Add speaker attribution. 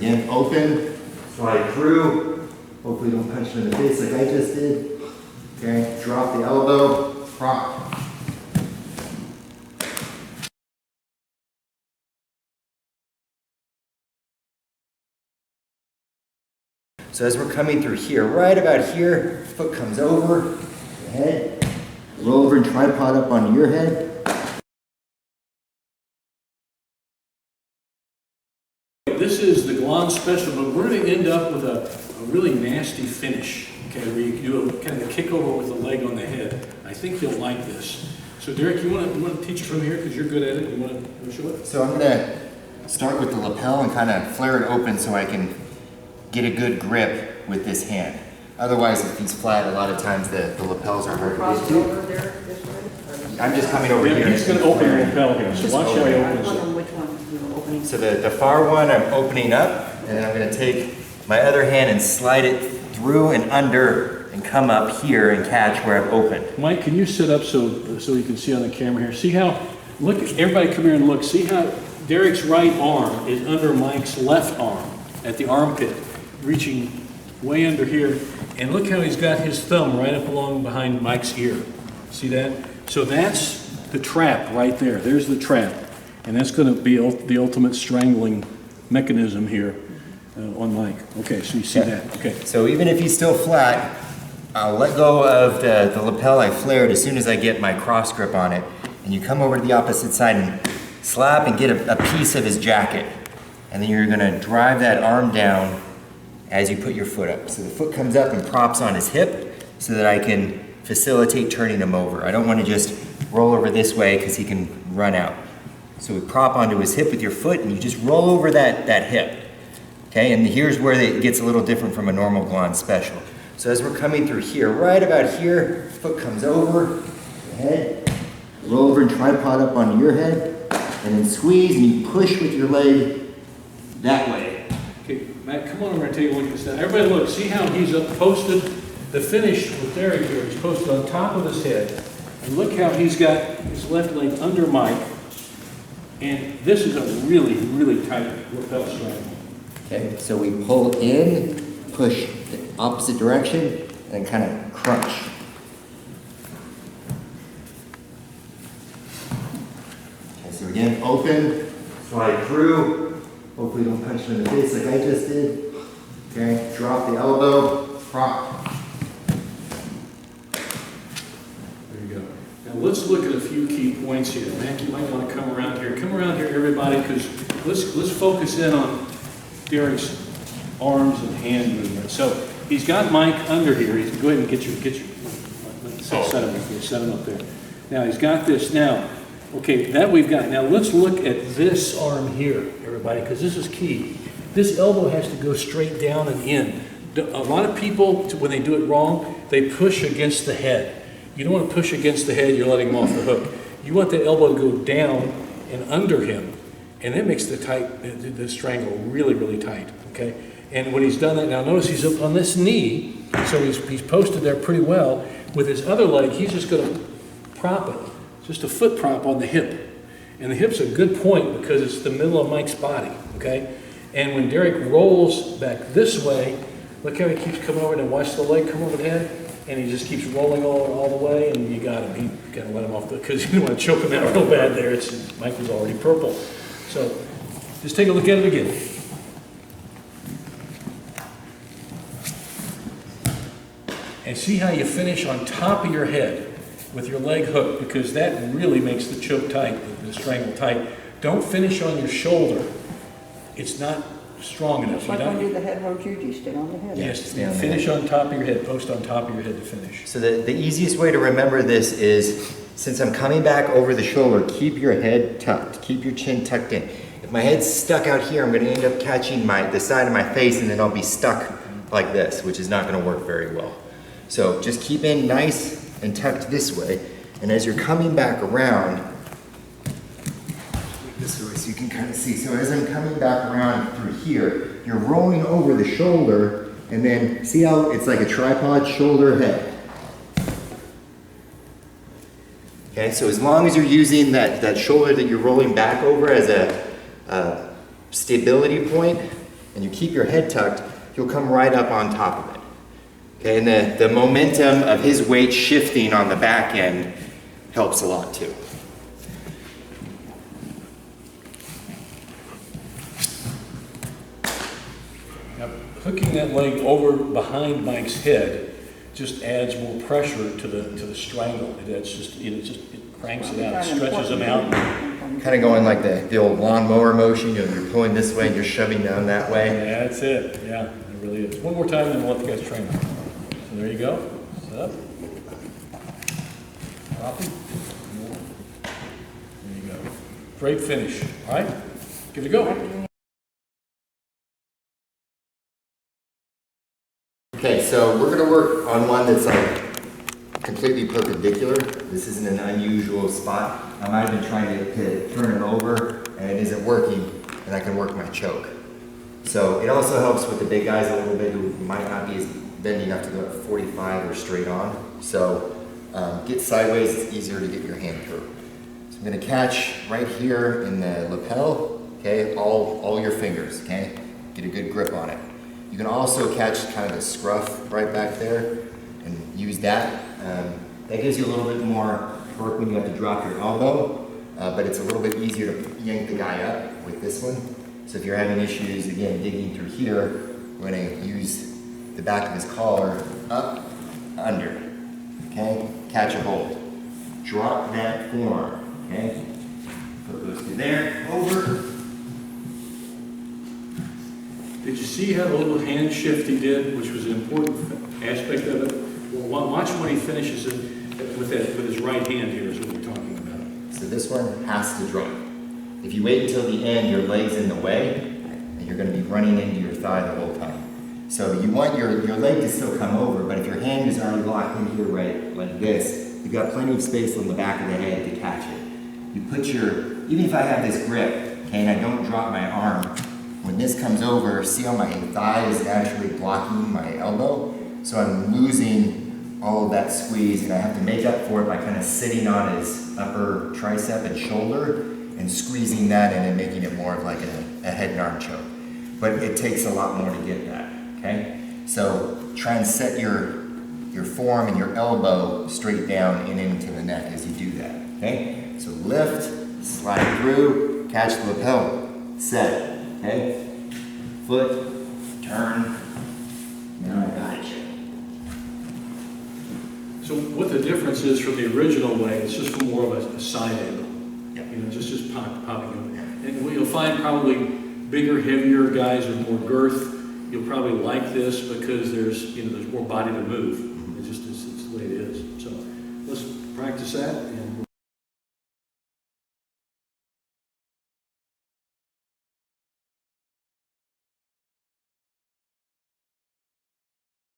Speaker 1: Again, open, slide through. Hopefully don't punch him in the face like I just did. Okay, drop the elbow, prop. So as we're coming through here, right about here, foot comes over, the head, roll over and tripod up onto your head.
Speaker 2: This is the Glon special, but we're going to end up with a really nasty finish. Okay, where you do a kind of a kick over with the leg on the head. I think you'll like this. So Derek, you want to teach it from here because you're good at it. You want to show it?
Speaker 1: So I'm going to start with the lapel and kind of flare it open so I can get a good grip with this hand. Otherwise, if he's flat, a lot of times the lapels are hard to get to. I'm just coming over here.
Speaker 2: He's going to open the lapel here, so watch how he opens it.
Speaker 3: Which one you're opening?
Speaker 1: So the far one I'm opening up, and then I'm going to take my other hand and slide it through and under and come up here and catch where I've opened.
Speaker 2: Mike, can you sit up so you can see on the camera here? See how, look, everybody come here and look. See how Derek's right arm is under Mike's left arm at the armpit, reaching way under here. And look how he's got his thumb right up along behind Mike's ear. See that? So that's the trap right there. There's the trap. And that's going to be the ultimate strangling mechanism here on Mike. Okay, so you see that. Okay.
Speaker 1: So even if he's still flat, I'll let go of the lapel I flared as soon as I get my cross grip on it. And you come over to the opposite side and slap and get a piece of his jacket. And then you're going to drive that arm down as you put your foot up. So the foot comes up and props on his hip so that I can facilitate turning him over. I don't want to just roll over this way because he can run out. So we prop onto his hip with your foot and you just roll over that hip. Okay, and here's where it gets a little different from a normal Glon special. So as we're coming through here, right about here, foot comes over, the head, roll over and tripod up onto your head, and then squeeze and you push with your leg that way.
Speaker 2: Okay, Matt, come on over and tell you what you said. Everybody look, see how he's up posted? The finish with Derek here, he's posted on top of his head. And look how he's got his left leg under Mike. And this is a really, really tight lapel strangle.
Speaker 1: Okay, so we pull in, push the opposite direction, and kind of crunch. Okay, so again, open, slide through. Hopefully don't punch him in the face like I just did. Okay, drop the elbow, prop.
Speaker 2: There you go. Now let's look at a few key points here. Mac, you might want to come around here. Come around here, everybody, because let's focus in on Derek's arms and hand movement. So he's got Mike under here. He's go ahead and get your set him up there. Now he's got this now. Okay, that we've got. Now let's look at this arm here, everybody, because this is key. This elbow has to go straight down and in. A lot of people, when they do it wrong, they push against the head. You don't want to push against the head, you're letting him off the hook. You want the elbow to go down and under him, and that makes the strangle really, really tight, okay? And when he's done that, now notice he's up on this knee, so he's posted there pretty well. With his other leg, he's just going to prop it, just a foot prop on the hip. And the hip's a good point because it's the middle of Mike's body, okay? And when Derek rolls back this way, look how he keeps coming over and watch the leg come over the head. And he just keeps rolling all the way, and you got him. You got to let him off because you don't want to choke him out real bad there. Mike was already purple. So just take a look at it again. And see how you finish on top of your head with your leg hook, because that really makes the choke tight, the strangle tight. Don't finish on your shoulder. It's not strong enough.
Speaker 3: It's like when you do the head row juji, stay on the head.
Speaker 2: Yes, finish on top of your head, post on top of your head to finish.
Speaker 1: So the easiest way to remember this is, since I'm coming back over the shoulder, keep your head tucked, keep your chin tucked in. If my head's stuck out here, I'm going to end up catching the side of my face, and then I'll be stuck like this, which is not going to work very well. So just keep in nice and tucked this way, and as you're coming back around, this way so you can kind of see. So as I'm coming back around through here, you're rolling over the shoulder, and then see how it's like a tripod shoulder head. Okay, so as long as you're using that shoulder that you're rolling back over as a stability point, and you keep your head tucked, you'll come right up on top of it. Okay, and the momentum of his weight shifting on the back end helps a lot too.
Speaker 2: Now, hooking that leg over behind Mike's head just adds more pressure to the strangle. It cranks it out, stretches him out.
Speaker 1: Kind of going like the old lawnmower motion, you know, you're pulling this way and you're shoving down that way.
Speaker 2: Yeah, that's it. Yeah, it really is. One more time and we'll let the guys train. So there you go. Set up. Dropping. There you go. Great finish. All right, give it a go.
Speaker 1: Okay, so we're gonna work on one that's like completely perpendicular. This isn't an unusual spot. I might have been trying to turn it over and it isn't working, and I can work my choke. So it also helps with the big guys a little bit who might not be as bendy enough to go at 45 or straight on. So get sideways, it's easier to get your hand through. So I'm gonna catch right here in the lapel, okay, all your fingers, okay? Get a good grip on it. You can also catch kind of the scruff right back there and use that. That gives you a little bit more work when you have to drop your elbow, but it's a little bit easier to yank the guy up with this one. So if you're having issues, again, digging through here, we're gonna use the back of his collar up, under, okay? Catch a hold. Drop that forearm, okay? Put those two there, over.
Speaker 2: Did you see how the little hand shift he did, which was an important aspect of it? Well, watch when he finishes it with his right hand here is what we're talking about.
Speaker 1: So this one has to drop. If you wait until the end, your leg's in the way, and you're gonna be running into your thigh the whole time. So you want your leg to still come over, but if your hand is already locked in here right like this, you've got plenty of space on the back of the head to catch it. You put even if I have this grip, okay, and I don't drop my arm, when this comes over, see how my thigh is actually blocking my elbow? So I'm losing all of that squeeze, and I have to make up for it by kind of sitting on his upper tricep and shoulder and squeezing that in and making it more of like a head and arm choke. But it takes a lot more to get that, okay? So try and set your forearm and your elbow straight down and into the neck as you do that, okay? So lift, slide through, catch the lapel, set. Okay, foot, turn, now I got you.
Speaker 2: So what the difference is from the original way, it's just more of a side angle.
Speaker 1: Yep.
Speaker 2: You know, just popping up. And what you'll find probably bigger, heavier guys with more girth, you'll probably like this because there's more body to move. It's the way it is. So let's practice that.